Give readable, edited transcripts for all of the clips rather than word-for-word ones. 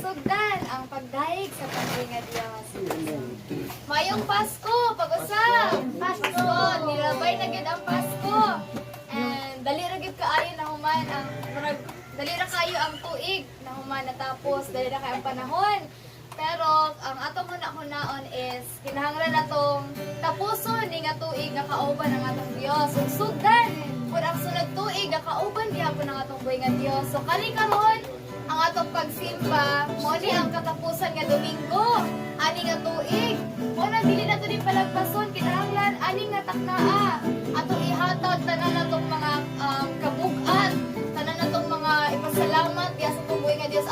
sugdan ang pagdaig sa pagbuhay nga Dios. Mayong Pasko, pag-usap. Pasko, nilabay na gid ang Pasko. And dali ra gid kaayo na human ang dali ra kayo ang tuig na human natapos, dali ra kayo ang panahon. Pero ang atong hunaon is kinahanglan natong tapuson ni nga tuig nga kauban ang atong Dios. Ug sugdan kun ang sunod tuig nga kauban gihapon ang atong buhay nga Dios. So kani karon ang atong pagsimba mo ni ang katapusan nga Domingo ani nga tuig. Mo na dili nato din palagpason kinahanglan ani nga taknaa atong ihatag tanan natong mga kabug-at, tanan natong mga ipasalamat diya sa atong buhay nga Dios.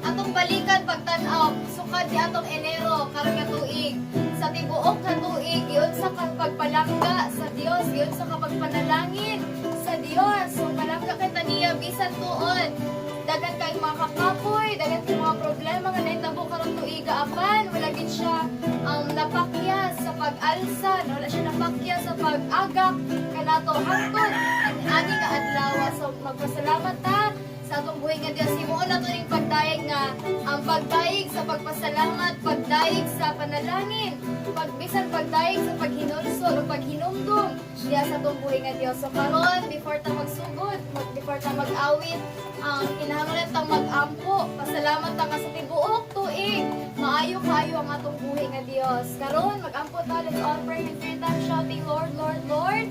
Atong balikan pagtan-aw sukad di atong Enero karon nga tuig. Sa tibuok nga tuig giun sa pagpalangga sa Dios, giun sa pagpanalangin sa Dios. So palangga kay taniya bisan tuon. Dagan kay mga kakapoy, dagan kay mga problema nga nahitabo karon tuiga apan wala gid siya napakya sa pag-alsa, wala siya napakya sa pag-agak kanato hangtod ani nga adlaw. So magpasalamat ta sa atong buhay nga Dios. Himuon nato ning pagdayeg nga ang pagdayeg sa pagpasalamat, pagdayeg sa panalangin, pagbisan pagdayeg sa paghinulsol o paghinumdum diya sa atong buhay nga Dios. So karon before ta magsugod, before ta mag-awit, kinahanglan tang mag-ampo. Pasalamat ta ka sa tibuok tuig. Maayo kaayo ang atong buhay nga Dios. Karon mag-ampo ta, let's all pray in three times shouting, Lord, Lord, Lord,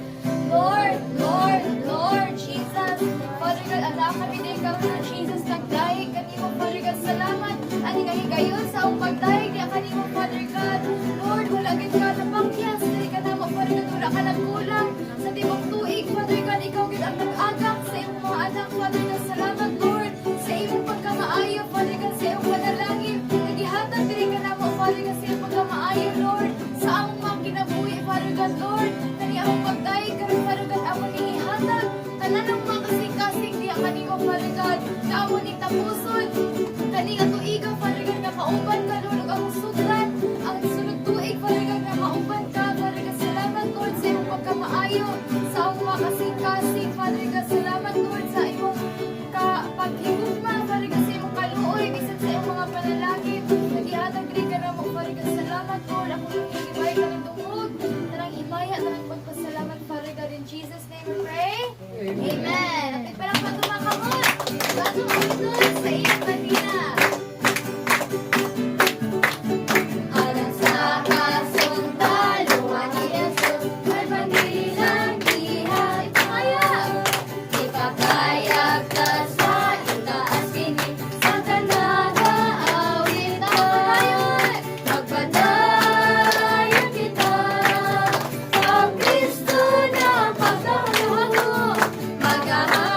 Lord, Lord, Lord, Jesus. Father God, ala kami din ka na Jesus nagdayeg kanimo, Father God, salamat. Ani nga higayon sa akong pagdayeg diya kanimo, Father God. Lord, wala gid ka napakyas, dili ka namo, Father God, wala ka nagkulang sa tibok tuig, Father God, ikaw gid ang nag-agak sa imong mga anak, Father God. Salamat, Lord, sa imong pagkamaayo, Father God, sa imong panalangin. Nagihatag dili ka namo, Father God, sa imong pagkamaayo, Lord, sa among mga kinabuhi, Father God, Lord. Kani among pagdayeg karon, Father God, among ihatag tanan ng mga kasing-kasing diya kanimo, Father God, na among ning tapuson kani nga tuiga, Father God, nga kauban ka, Lord, ug among sugdan ang sunod tuig, Father God, nga kauban ka, Father God. Salamat, Lord, sa imong pagkamaayo sa among mga kasing-kasing, Father God. Salamat, Lord, sa imong paghigugma, Father God, sa imong kaluoy bisan sa imong mga panalangin. Nagihatag rin ka na mo, Father God. Salamat, Lord, ako nang higibay ka ng tungod, tanang himaya, tanang pagpasalamat, Father God. In Jesus' name we pray. Amen. At ipalang patumakamot. Bago umitot sa iyong kanina. Alang sa kasundaluhan ni Jesus, ay bandilang iha ipakaya. Ipakayag ka sa itaas pinig, sa kanaga awit tayo. Magpadayon kita, ang Kristo na pagkahaluhan mo. Maghahaluhan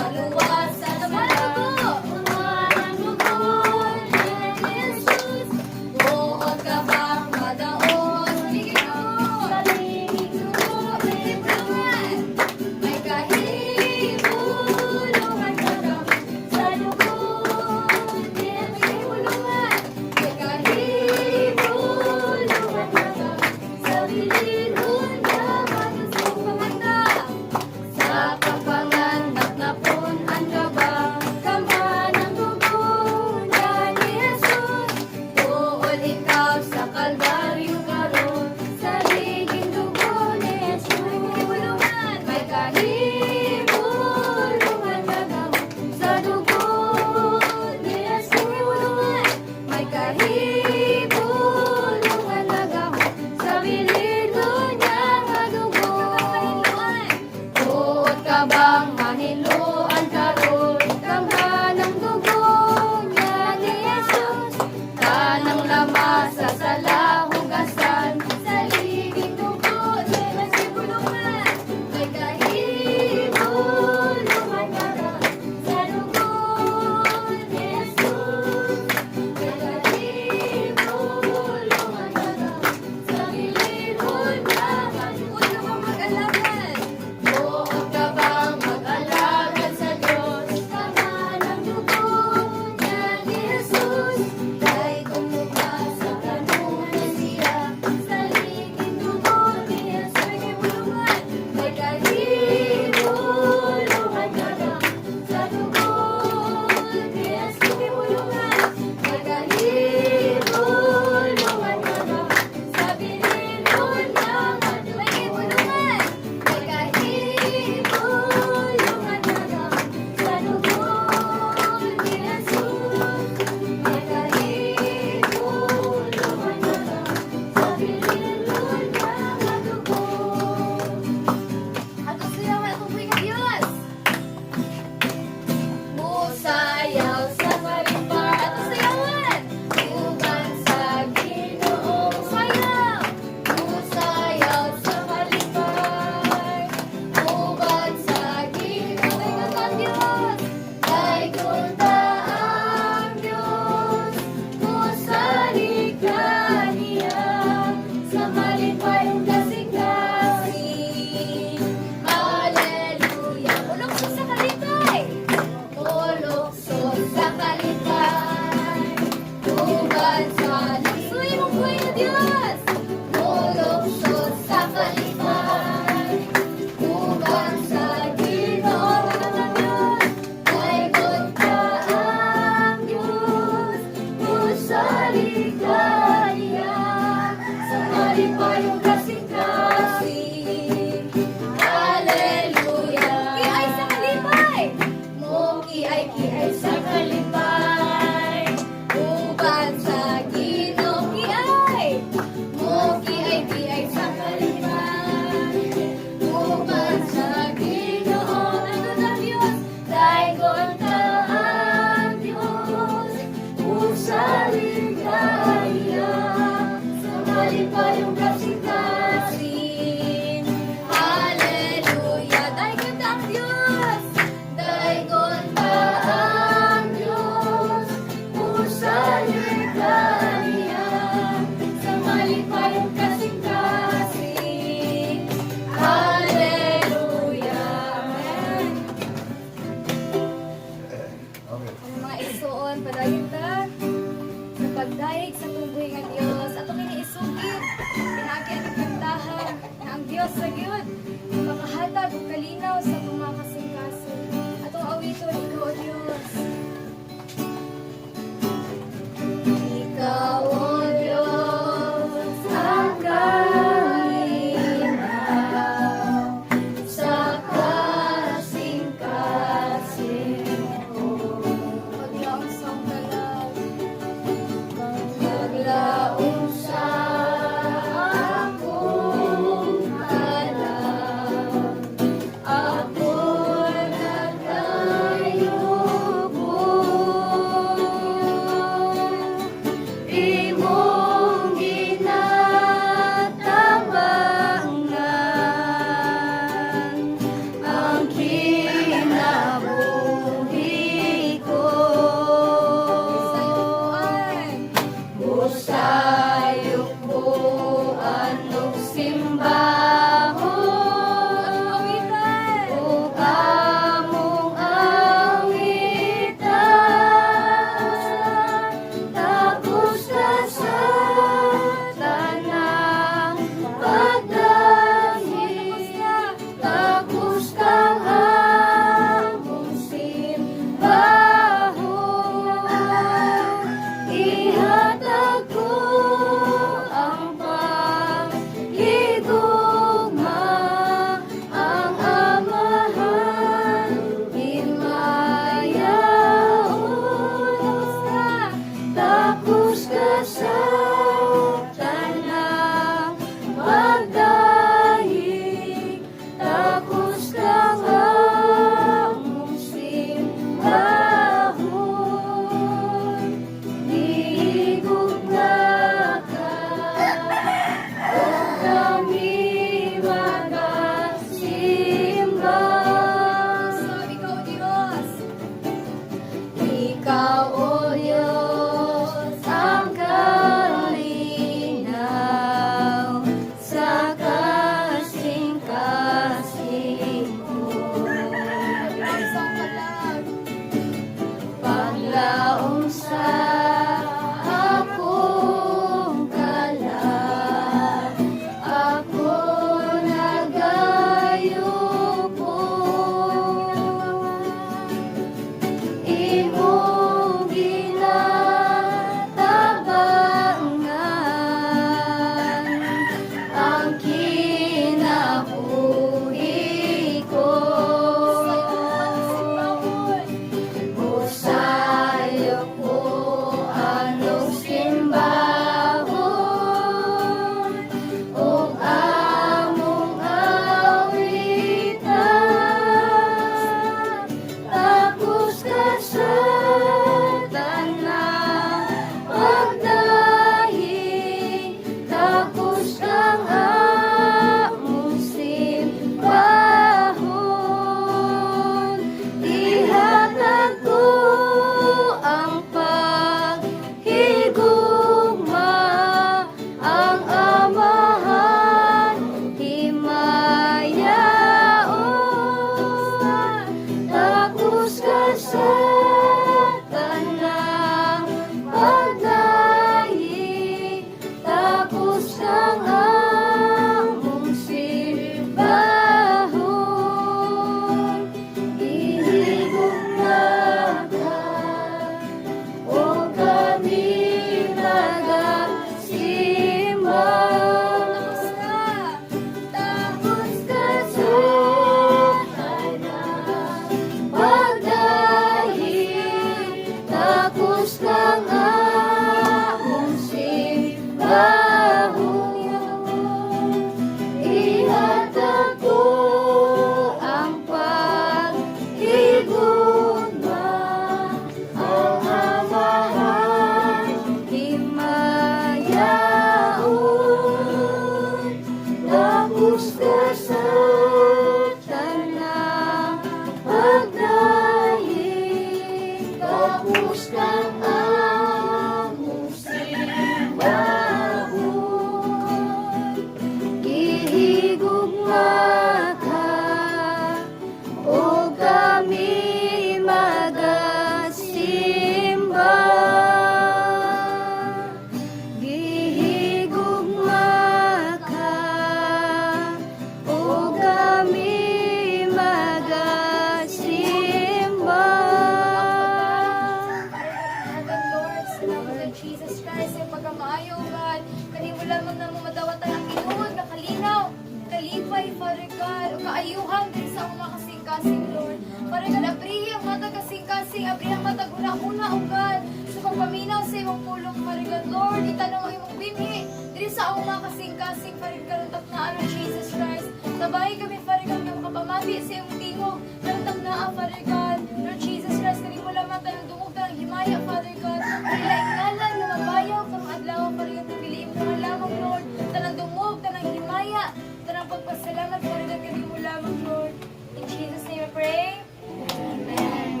Father God, abrihi ang mata kasing-kasing, abrihi ang mata una-una, O God, sa pagpaminaw sa imong pulong, Father God. Lord, itanong ang imong binhi, diri sa akong mga kasing-kasing, Father God, karantak na ano, Jesus Christ. Sabahin kami, Father God, nga makapamati sa iyong tingog, karantak na, Father God. Lord Jesus Christ, kani mo lamang tayong dungog tayong himaya, Father God. Kailaing ngalan na mabayaw, karong adlaw, Father God, piliin mo nga lamang, Lord. Tanang dungog, tanang himaya, tanang pagpasalamat, Father God, kani mo lamang, Lord. In Jesus' name I pray. Amen.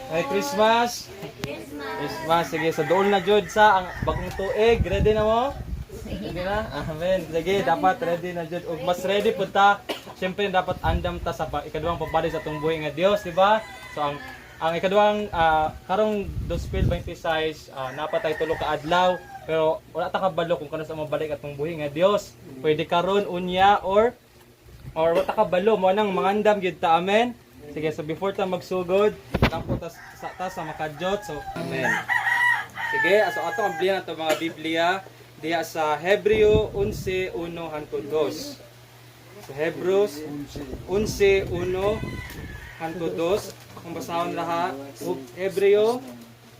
Ay, Christmas! Christmas! Sige, sa doon na Jud sa ang bagong tuig. Ready na mo? Ready na? Amen. Sige, dapat ready na Jud. Ug mas ready po ta. Siyempre, dapat andam ta sa ikaduhang pabalik sa itong buhay nga Dios, di ba? So, ang ikaduhang, karong 2026, napatay tulo ka adlaw. Pero wala ta kabalo kung kano sa mabalik atong buhay nga Dios. Pwede karon unya or wala ka balo mo nang mangandam gyud ta. Amen. Sige, so before ta magsugod, tampo ta sa makadjot. So, amen. Sige, so ato ang Biblia nato mga Biblia diya sa Hebreo 11:1 hangtod 2. So Hebrews 11:1 hangtod 2. Kung basahon lahat, Hebreo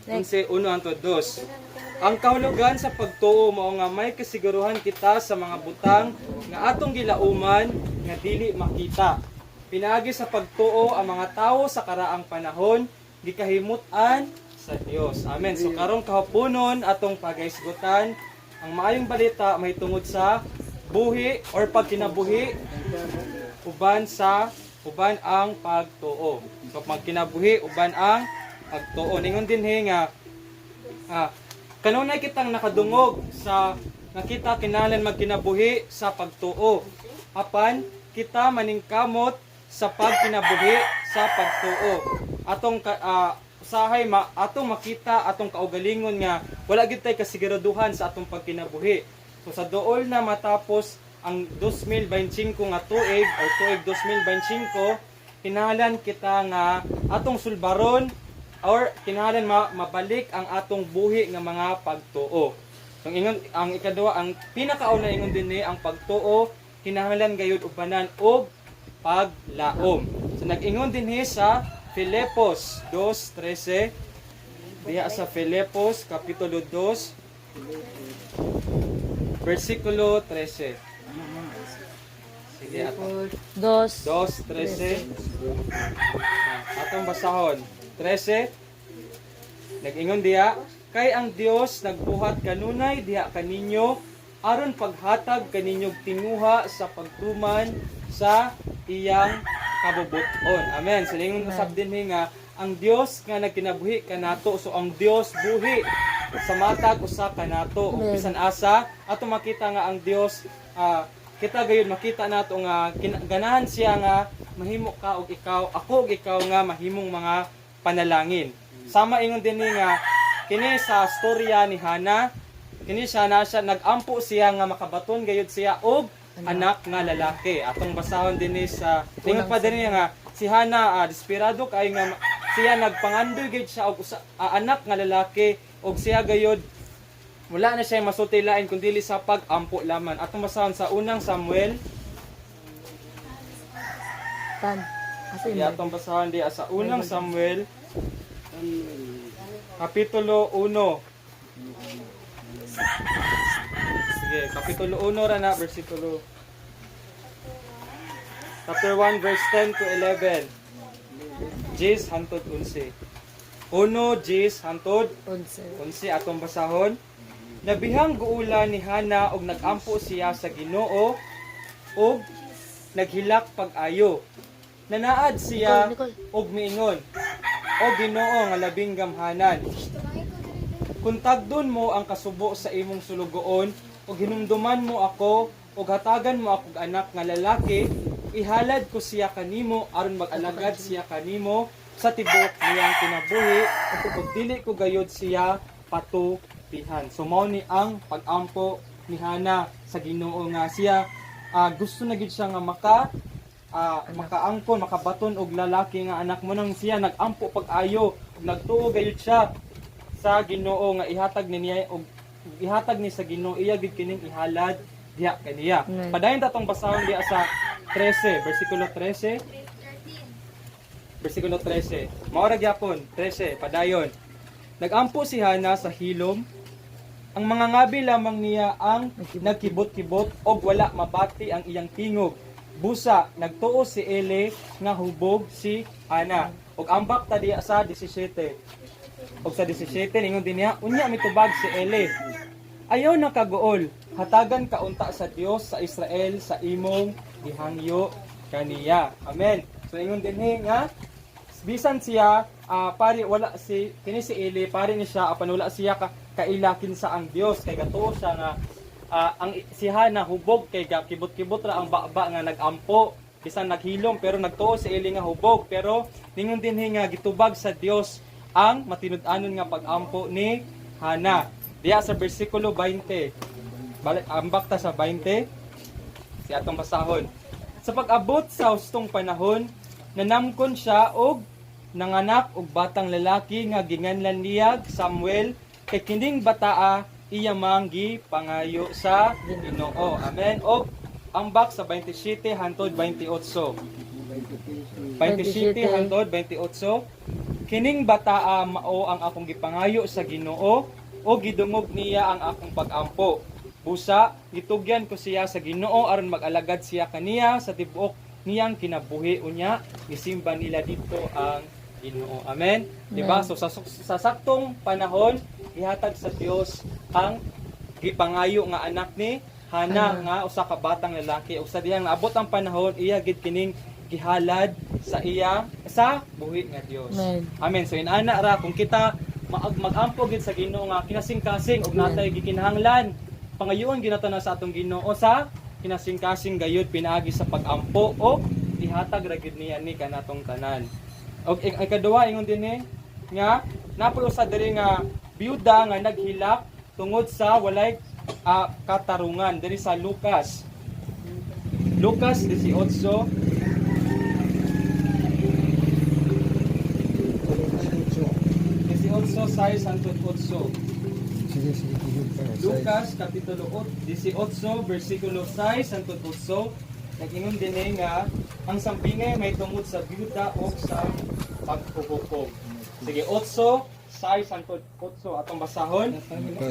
11:1 hangtod 2. Ang kahulugan sa pagtuo mao nga may kasiguruhan kita sa mga butang nga atong gilauman nga dili makita. Pinaagi sa pagtuo ang mga tawo sa karaang panahon gikahimutan sa Dios. Amen. So karong kahaponon atong pagaisgutan ang maayong balita mahitungod sa buhi or pagkinabuhi uban ang pagtuo. So pagkinabuhi uban ang pagtuo. Ningon dinhi nga kanunay kitang nakadungog sa nakita kinahanglan magkinabuhi sa pagtuo. Apan kita maningkamot sa pagkinabuhi sa pagtuo. Atong usahay atong makita atong kaugalingon nga wala gyud tay kasiguraduhan sa atong pagkinabuhi. So sa duol na matapos ang 2025 nga tuig or tuig 2025, kinahanglan kita nga atong sulbaron or kinahanglan mabalik ang atong buhi nga mga pagtuo. So ingon ang ikaduha, ang pinakauna ingon dinhi ang pagtuo kinahanglan gayud ubanan og paglaom. So nag-ingon dinhi sa Filipos 2:13 diha sa Filipos kapitulo 2 versikulo 13. Sige ato. 2:13. Atong basahon. 13. Nag-ingon diha, kay ang Dios nagbuhat kanunay diha kaninyo aron paghatag kaninyong tinguha sa pagtuman sa iyang kabubuton. Amen. So ningon usab dinhi nga ang Dios nga nagkinabuhi kanato, so ang Dios buhi sa matag usa kanato. Ug bisan asa ato makita nga ang Dios kita gayud makita nato nga ganahan siya nga mahimo ka og ikaw, ako og ikaw nga mahimong mga panalangin. Sama ingon dinhi nga kini sa storya ni Hana, kini siya nag-ampo siya nga makabaton gayud siya og anak nga lalaki. Atong basahon dinhi sa tingog pa dinhi nga si Hana desperado kay nga siya nagpangandoy gayud siya og anak nga lalaki og siya gayud wala na siya masulti lain kundi sa pag-ampo lamang. Atong basahon sa unang Samuel. Atong basahon di sa unang Samuel kapitulo 1. Sige, kapitulo 1 ra na bersikulo. Chapter 1 verse 10 to 11. Jis hantod 11. 1 Jis hantod 11 atong basahon. Nabihang guula ni Hana og nag-ampo siya sa Ginoo og naghilak pag-ayo. Nanaad siya og miingon, "O Ginoo nga labing gamhanan, kung tagdon mo ang kasubo sa imong sulugoon ug hinumduman mo ako ug hatagan mo akong anak nga lalaki, ihalad ko siya kanimo aron mag-alagad siya kanimo sa tibok niyang kinabuhi ug dili ko gayud siya patupihan." So mao ni ang pag-ampo ni Hana sa Ginoo nga siya gusto na gid siya nga makaangkon, makabaton og lalaki nga anak mo nang siya nag-ampo pag-ayo ug nagtuo gayud siya sa Ginoo nga ihatag niya og ihatag ni sa Ginoo iya gid kining ihalad diha kaniya. Padayon tatong basahon diha sa 13 bersikulo 13. versikulo 13. Maura gyapon 13 padayon. Nagampo si Hana sa hilom. Ang mga ngabi lamang niya ang nagkibot-kibot og wala mabati ang iyang tingog. Busa nagtuo si Eli nga hubog si Hana. Og ambak ta diya sa 17. Og sa 17 ingon din niya, unya mitubag si Eli. Ayaw na kagool, hatagan kaunta sa Dios sa Israel sa imong gihangyo kaniya. Amen. So ingon din nga bisan siya pari wala si kini si Eli pari ni siya apan wala siya kailakin sa ang Dios kay gatuo siya nga ang si Hana hubog kay kibot-kibot ra ang baba nga nagampo bisan naghilom pero nagtuo si Eli nga hubog pero ningon din nga gitubag sa Dios ang matinud-anon nga pag-ampo ni Hana. Diya sa bersikulo 20. Balik ambak ta sa 20. Si atong basahon. Sa pag-abot sa hustong panahon, nanamkon siya og nanganak og batang lalaki nga ginganlan niya Samuel kay kining bataa iya manggi pangayo sa Ginoo. Amen. Og ambak sa 27 hangtod 28. 27 hangtod 28. Kining bataa mao ang akong gipangayo sa Ginoo o gidungog niya ang akong pag-ampo. Busa gitugyan ko siya sa Ginoo aron mag-alagad siya kaniya sa tibuok niyang kinabuhi unya gisimba nila dito ang Ginoo. Amen. Diba? So sa saktong panahon ihatag sa Dios ang gipangayo nga anak ni Hana nga usa ka batang lalaki ug sa diyang naabot ang panahon iya gid kining gihalad sa iya sa buhi nga Dios. Amen. So inana ra kung kita mag-ampo gid sa Ginoo nga kinasing-kasing ug natay gikinahanglan pangayoon ginatana sa atong Ginoo sa kinasing-kasing gayud pinaagi sa pag-ampo o ihatag ra gid niya ni kanatong tanan. Og ikaduha ingon dinhi nga napuy usa diri nga byuda nga naghilak tungod sa walay katarungan diri sa Lucas 18 6 hangtod 8. Lucas kapitulo 18 bersikulo 6 hangtod 8 nag-ingon dinhi nga ang sampingay may tungod sa byuda o sa paghuhukom. Sige 8 6 hangtod 8 atong basahon.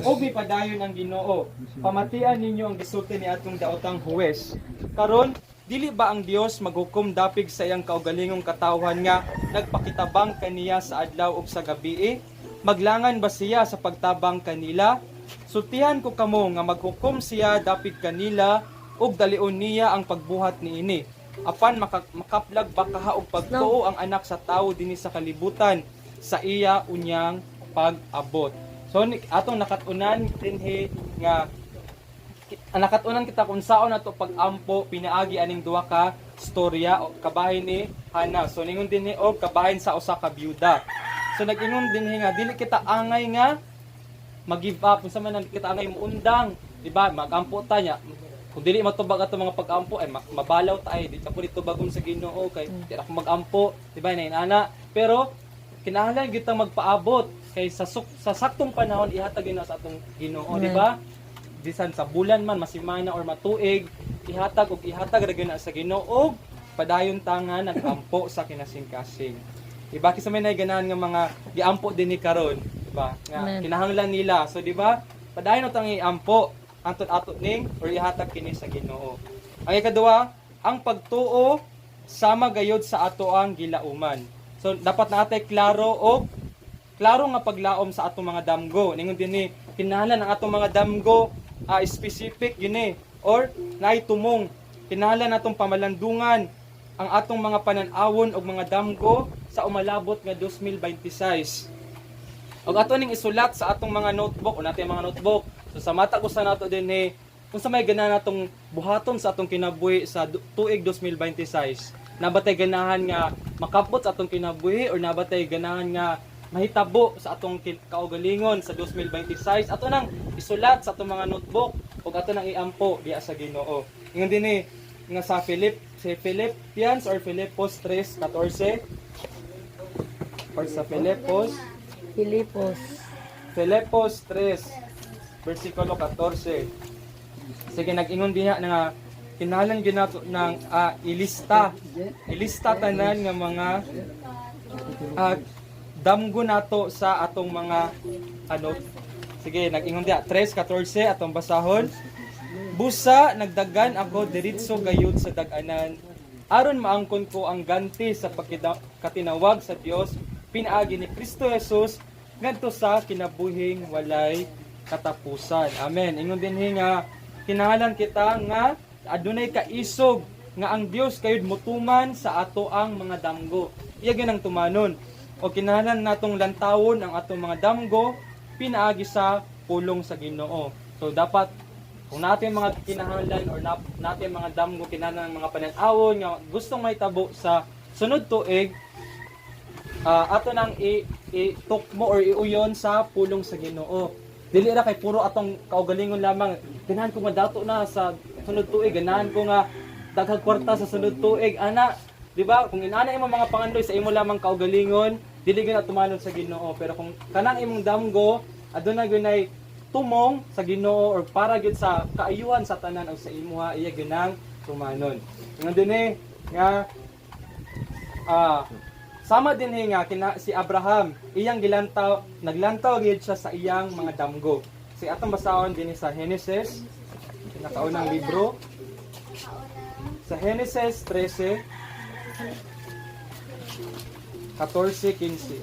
Og mipadayon ang Ginoo. Pamatian ninyo ang gisulti ni atong daotang huwes. Karon dili ba ang Dios maghukom dapig sa iyang kaugalingong katawhan nga nagpakitabang kaniya sa adlaw ug sa gabii? Maglangan ba siya sa pagtabang kanila? Sultihan ko kamo nga maghukom siya dapig kanila ug dalion niya ang pagbuhat niini. Apan makaplag ba kaha og pagtuo ang anak sa tawo dinhi sa kalibutan sa iya unyang pag-abot. So atong nakatunan dinhi nga nakatunan kita kung saon nato pag-ampo pinaagi aning duha ka storya o kabahin ni Hana. So ningon dinhi og kabahin sa usa ka byuda. So nag-ingon dinhi nga dili kita angay nga mag-give up unsa man kita angay muundang, di ba? Mag-ampo ta nya. Kung dili matubag ato mga pag-ampo ay mabalaw ta ay di ta pud tubagom sa Ginoo kay di ako mag-ampo, di ba? Inana. Pero kinahanglan kita magpaabot kay sa saktong panahon ihatag na sa atong Ginoo, di ba? Bisan sa bulan man masimana or matuig ihatag ra gyud sa Ginoo padayon tanga nagampo sa kinasing-kasing. Diba kisa may ganahan nga mga giampo din ni karon, diba? Nga kinahanglan nila. So di ba? Padayon tang iampo antot-atot ning or ihatag kini sa Ginoo. Ang ikaduha, ang pagtuo sama gayud sa ato ang gilauman. So dapat natay klaro nga paglaom sa atong mga damgo. Ningon dinhi kinahanglan ang atong mga damgo specific gini or naitumong. Kinahanglan natong pamalandungan ang atong mga panan-awon og mga damgo sa umalabot nga 2026. Og ato ning isulat sa atong mga notebook o natay mga notebook. So sa mata ko sa nato dinhi kung sa may ganahan natong buhaton sa atong kinabuhi sa tuig 2026. Nabatay ganahan nga makapot sa atong kinabuhi or nabatay ganahan nga mahitabo sa atong kaugalingon sa 2026. Ato nang isulat sa atong mga notebook ug ato nang iampo diha sa Ginoo. Ingon dinhi nga sa Philippians or Filipos 3:14 or sa Filipos 3 versikulo 14. Sige nag-ingon diha nga kinahanglan gyud nato ng ilista tanan nga mga damgo nato sa atong mga sige, nag-ingon dia 3:14 atong basahon. Busa nagdagan ako diritso gayud sa dag-anan aron maangkon ko ang ganti sa pagkatinawag sa Dios pinaagi ni Kristo Jesus ngadto sa kinabuhing walay katapusan. Amen. Ingon dinhi nga kinahanglan kita nga adunay kaisog nga ang Dios kayud motuman sa ato ang mga damgo. Iya gyud ang tumanon. O kinahanglan natong lantawon ang atong mga damgo pinaagi sa pulong sa Ginoo. So dapat kung natin mga kinahanglan or natin mga damgo kinahanglan mga panan-awon nga gustong mahitabo sa sunod tuig, ato nang itukmo or iuyon sa pulong sa Ginoo. Dili ra kay puro atong kaugalingon lamang. Ganahan ko nga dato na sa sunod tuig, ganahan ko nga daghang kwarta sa sunod tuig, ana. Di ba? Kung inana imong mga pangandoy sa imo lamang kaugalingon, dili gyud na tumanon sa Ginoo. Pero kung kanang imong damgo aduna gunay tumong sa Ginoo or para gyud sa kaayuhan sa tanan o sa imuha, iya gyud nang tumanon. Nga dinhi nga sama din nga si Abraham, iyang naglantaw gyud siya sa iyang mga damgo. Si atong basahon dinhi sa Genesis, pinakaunang libro. Sa Genesis 13 14-15.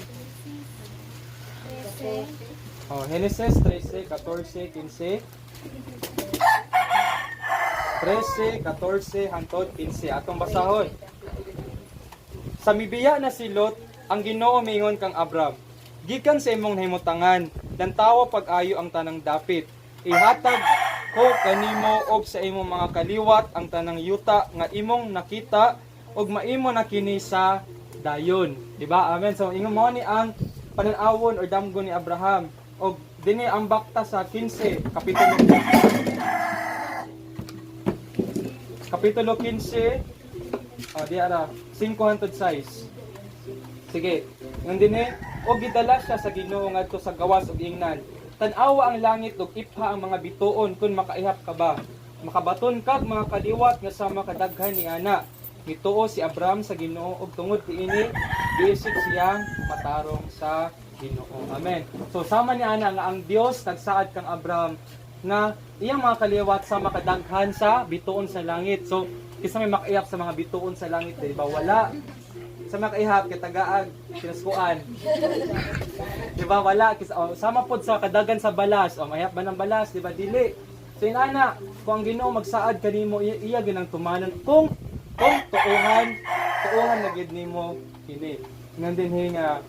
Genesis 13, 14, 15. 13, 14, hangtod 15. Atong basahon. Sa mibiya na si Lot, ang Ginoo mingon kang Abram, gikan sa imong nahimutangan, lantawa pag-ayo ang tanang dapit. Ihatag ko kanimo og sa imong mga kaliwat ang tanang yuta nga imong nakita og maimo na kini sa dayon. Diba? Amen. So ingon mo ni ang panan-awon or damgo ni Abraham. Og dinhi ang bakta sa 15 kapitulo 15 di ara 5 hangtod 6. Sige. Ngan dinhi og gidala siya sa Ginoo ngadto sa gawas ug ingnan. Tan-awa ang langit ug ipha ang mga bituon kun makaihap ka ba. Makabaton kag mga kaliwat nga sama kadaghan ni ana. Mituo si Abraham sa Ginoo ug tungod kiini giisig siyang matarong sa Ginoo. Amen. So sama ni ana nga ang Dios nagsaad kang Abraham nga iyang mga kaliwat sa makadaghan sa bituon sa langit. So kisa may makaihap sa mga bituon sa langit, di ba? Wala. Sa makaihap kitagaag kinaskuan. Di ba? Wala. Sama pod sa kadagan sa balas. Mayap ba ng balas? Di ba? Dili. So inana, kung ang Ginoo magsaad kanimo iya ginang tumanon kung tuuhan na gid nimo kini. Nandin nga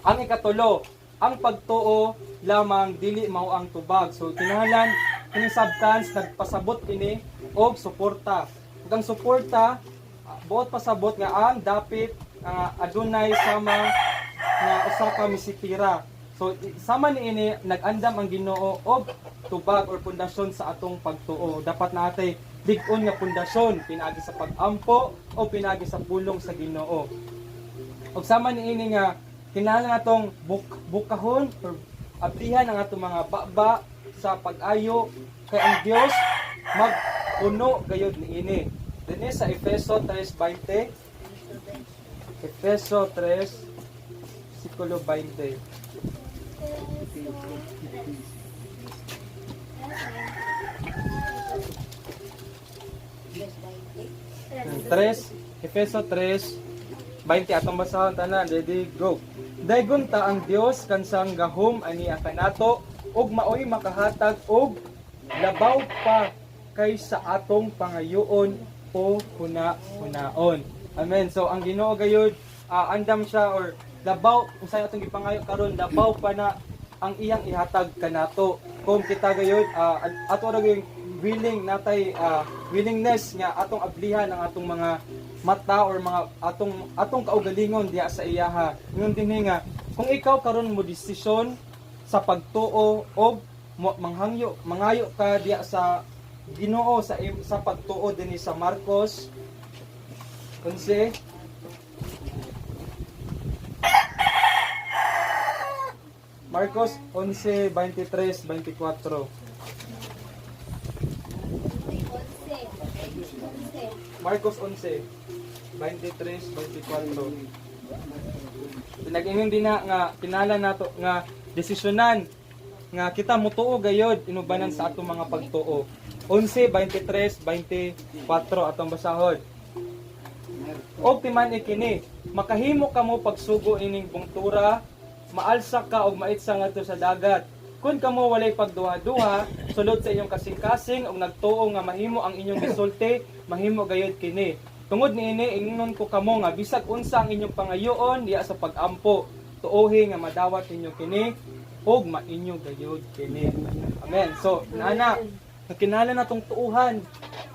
ang ikatulo, ang pagtuo lamang dili mao ang tubag. So kinahanglan kini substance nagpasabot kini og suporta. Ug ang suporta buot pasabot nga ang dapit adunay sama nga usa ka misitira. So sama niini nag-andam ang Ginoo og tubag or pundasyon sa atong pagtuo. Dapat natay big-on nga pundasyon pinaagi sa pag-ampo o pinaagi sa pulong sa Ginoo. Og sama niini nga kinahanglan natong bukahon or ablihan ang atong mga baba sa pag-ayo kay ang Dios magpuno gayud niini. Dinhi sa Efeso 3:20. Efeso 3 versikulo 20. 3, Efeso 3:20 atong basahon tanan. Ready, go. Daygon ta ang Dios kansang gahom ani kanato ug maoy makahatag og labaw pa kaysa atong pangayoon o huna-hunaon. Amen. So ang Ginoo gayud andam siya or labaw unsay atong gipangayo karon labaw pa na ang iyang ihatag kanato. Kung kita gayud ato ra gyud willing natay willingness nga atong ablihan ang atong mga mata or mga atong kaugalingon diha sa iyaha. Ingon dinhi nga kung ikaw karon mo desisyon sa pagtuo og mangayo ka diha sa Ginoo sa pagtuo dinhi sa Marcos 11 Marcos 11:23-24. Marcos 11, 23, 24. Pinag-ingon din na nga kinahanglan nato nga desisyonan nga kita mutuo gayod inubanan sa atong mga pagtuo. 11, 23, 24 atong basahon. Og timan ikini, makahimo kamo pagsugo ining bungtura, maalsa ka og maitsa ngadto sa dagat. Kung kamo walay pagduha-duha, sulod sa inyong kasing-kasing og nagtuo nga mahimo ang inyong gisulti, mahimo gayud kini. Tungod niini ingnon ko kamo nga bisag unsa ang inyong pangayoon diya sa pagampo, tuohi nga madawat ninyo kini og mainyo gayud kini. Amen. So, nana, kinahanglan natong tuuhan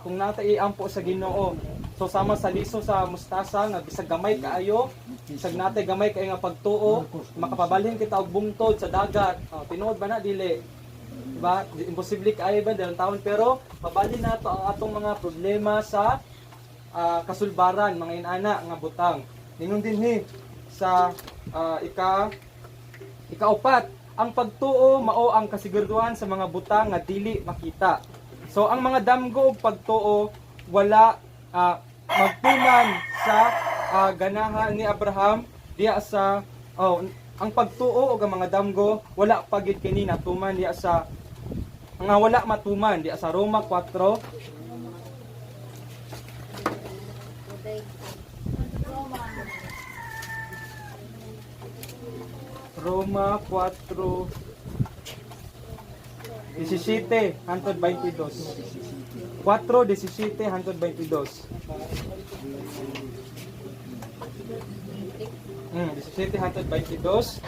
kung nata iampo sa Ginoo. So sama sa liso sa mustasa nga bisag gamay kaayo, bisag natay gamay kaayo nga pagtuo, makapabalhin kita og bungtod sa dagat. Tinuod ba na dili? Diba? Imposible kaayo ba dalawang taon pero pabalhin nato ang atong mga problema sa kasulbaran, mga inana nga butang. Ningon dinhi sa ikaupat, ang pagtuo mao ang kasiguraduhan sa mga butang nga dili makita. So ang mga damgo ug pagtuo wala magtuman sa ganahan ni Abraham diya sa ang pagtuo ug ang mga damgo wala pagid kini natuman diya sa nga wala matuman diya sa Roma 4. Roma 4 17 hangtod 22. 4:17 hangtod 22. 17 hangtod 22.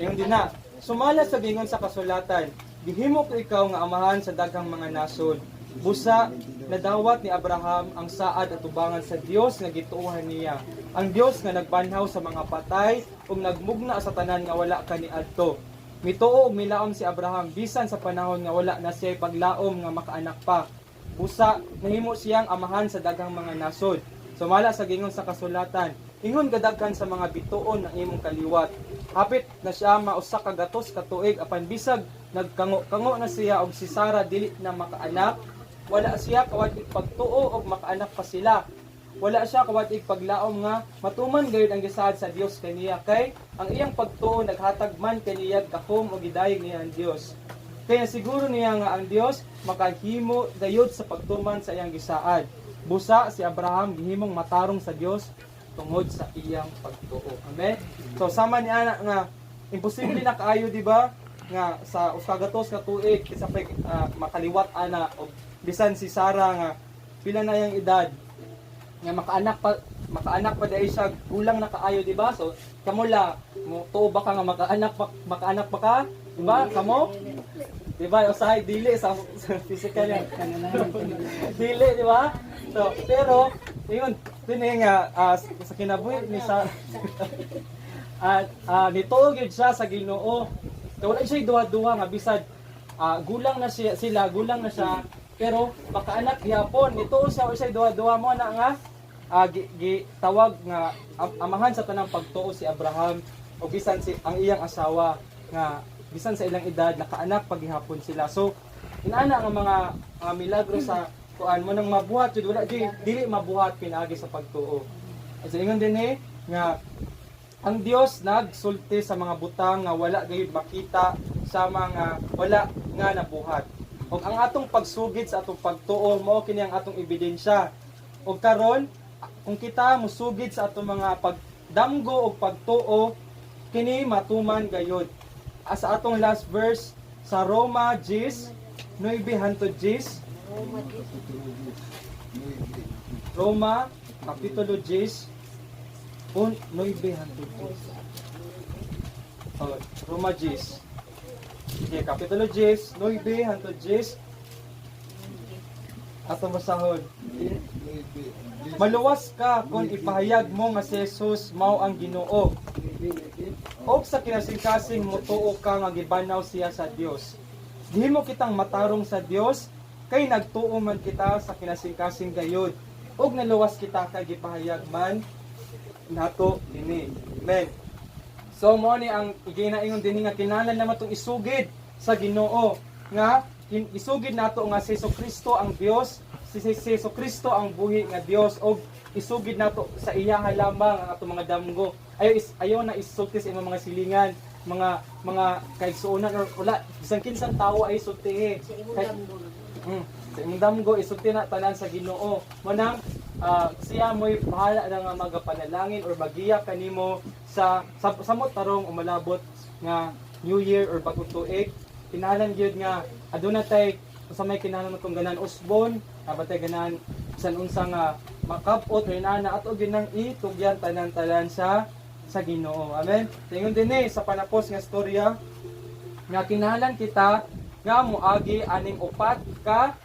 Yung din na. Sumala sa gingon sa kasulatan, gihimo ko ikaw nga amahan sa daghang mga nasod. Busa nadawat ni Abraham ang saad at tubangan sa Dios nga gituohan niya. Ang Dios nga nagbanhaw sa mga patay ug nagmugna sa tanan nga wala kaniadto. Mituo ug milaom si Abraham bisan sa panahon nga wala na siya paglaom nga makaanak pa. Busa nahimo siyang amahan sa daghang mga nasod. Sumala sa gingon sa kasulatan, ingon gadaghan sa mga bituon ng imong kaliwat. Hapit na siya mausa ka gatos ka tuig apan bisag nagkango na siya og si Sara dili na makaanak. Wala siya kawat pagtuo og makaanak pa sila. Wala siya kawat paglaom nga matuman gayud ang gisaad sa Dios kaniya kay ang iyang pagtuo naghatag man kaniya gahom og gidayeg niya ang Dios. Kaya siguro niya nga ang Dios makahimo gayud sa pagtuman sa iyang gisaad. Busa si Abraham gihimong matarong sa Dios tungod sa iyang pagtuo. Amen. So sama ni ana nga imposible na kaayo di ba nga sa usagatos ka tuig kisa makaliwat ana og bisan si Sara nga pila na yang edad nga makaanak pa dai siya kulang na kaayo di ba? So kamula mo tuo ba ka nga makaanak pa ka? Di ba? Kamo? Di ba? Usahay dili sa physical yan. Dili, di ba? So, pero, yun, yun nga, sa kinabuhi ni sa, nituog yun siya sa Ginoo. Wala siya duha-duha nga, bisad, gulang na sila, gulang na siya, pero, makaanak gihapon, nituog siya duha-duha mo na nga, tawag nga, amahan sa tanang pagtuo si Abraham, o bisan ang iyang asawa, nga, bisan sa ilang edad nakaanak paghihapon sila. So inaana ang mga milagro sa kuan mo nang mabuhat jud wala dili mabuhat pinaagi sa pagtuo. So ingon din nga ang Dios nagsulti sa mga butang nga wala gayud makita sa mga wala nga nabuhat. Og ang atong pagsugid sa atong pagtuo mao kini ang atong ebidensya. Og karon kung kita musugid sa atong mga pagdamgo og pagtuo kini matuman gayud. Sa atong last verse sa Roma 10, 9 hangtod 10. Roma kapitulo 10 9 hangtod 10. Roma 10. Okay, kapitulo 10, 9 hangtod 10. Atong basahon. Maluwas ka kung ipahayag mo nga si Jesus mao ang Ginoo. Og sa kinasing-kasing mutuo ka nga gibanaw siya sa Dios. Gihimo kitang matarong sa Dios kay nagtuo man kita sa kinasing-kasing gayud. Og naluwas kita kay gipahayag man nato ini. Amen. So mo ni ang iginaingon dinhi nga kinahanglan naman tong isugid sa Ginoo nga isugid nato nga si Kristo ang Dios si Hesus Kristo ang buhi nga Dios og isugid nato sa iya nga lamang ang atong mga damgo. Ayaw na isulti sa imong mga silingan, mga kaigsuonan or wala bisan kinsang tawo ay sulti. Sa imong damgo isulti na tanan sa Ginoo. Manang siya mo'y bahala na nga magapanalangin or magiya kanimo sa samot tarong umalabot nga New Year or bagong tuig. Kinahanglan gyud nga aduna tay sa may kinahanglan kung ganan usbon, batay ganan bisan unsa nga makabot or inana ato ginang itugyan tanan-tanan sa Ginoo. Amen. Tingon dinhi sa panapos nga storya nga kinahanglan kita nga moagi aning upat ka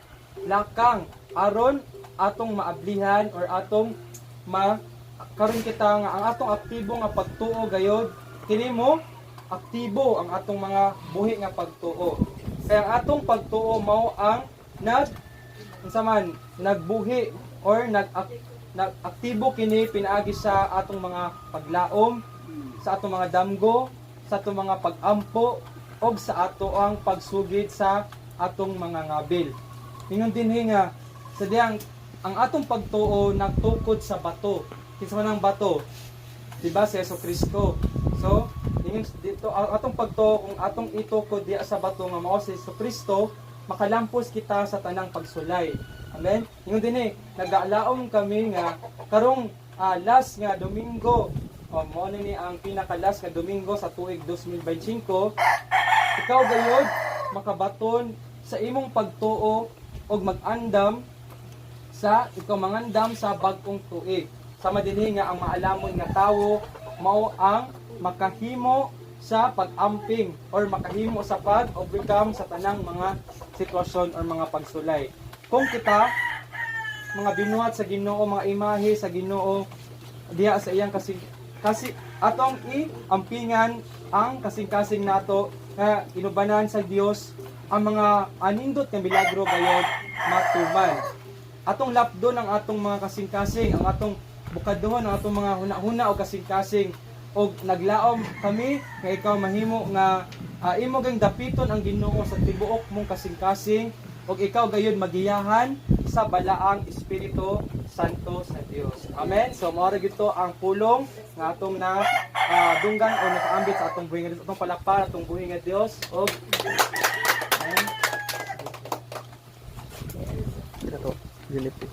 lakang aron atong maablihan or atong karon kita nga ang atong aktibo nga pagtuo gayod kini mo aktibo ang atong mga buhi nga pagtuo. Kaya ang atong pagtuo mao ang nagbuhi or nag-aktibo kini pinaagi sa atong mga paglaom, sa atong mga damgo, sa atong mga pag-ampo og sa ato ang pagsugid sa atong mga ngabil. Ingon dinhi nga sa diyang ang atong pagtuo nagtukod sa bato. Kinsa man ang bato? Diba si Hesus Kristo. So, dito ang atong pagtuo kung atong itukod diya sa bato nga mao si Hesus Kristo, makalampos kita sa tanang pagsulay. Amen. Ingon dinhi, nagalaom kami nga karong last nga Domingo. Mao ni ang pinaka-last nga Domingo sa tuig 2025. Ikaw gayud makabaton sa imong pagtuo og mag-andam ikaw mangandam sa bag-ong tuig. Sama dinhi nga ang maalamon nga tawo mao ang makahimo sa pag-amping or makahimo sa pag-overcome sa tanang mga sitwasyon or mga pagsulay. Kung kita mga binuhat sa Ginoo, mga imahe sa Ginoo diha sa iyang kasi atong iampingan ang kasing-kasing nato nga inubanan sa Dios ang mga anindot nga milagro gayud matuman. Atong lapdon ang atong mga kasing-kasing, ang atong bukaduhon, ang atong mga huna-huna o kasing-kasing og naglaom kami nga ikaw mahimo nga imo gang dapiton ang Ginoo sa tibuok mong kasing-kasing og ikaw gayud magiyahan sa balaang Espiritu Santo sa Dios. Amen. So mao ra gito ang pulong nga atong na dunggan o nakaambit sa atong buhi nga Dios, atong palakpan atong buhi nga Dios og Dilipit.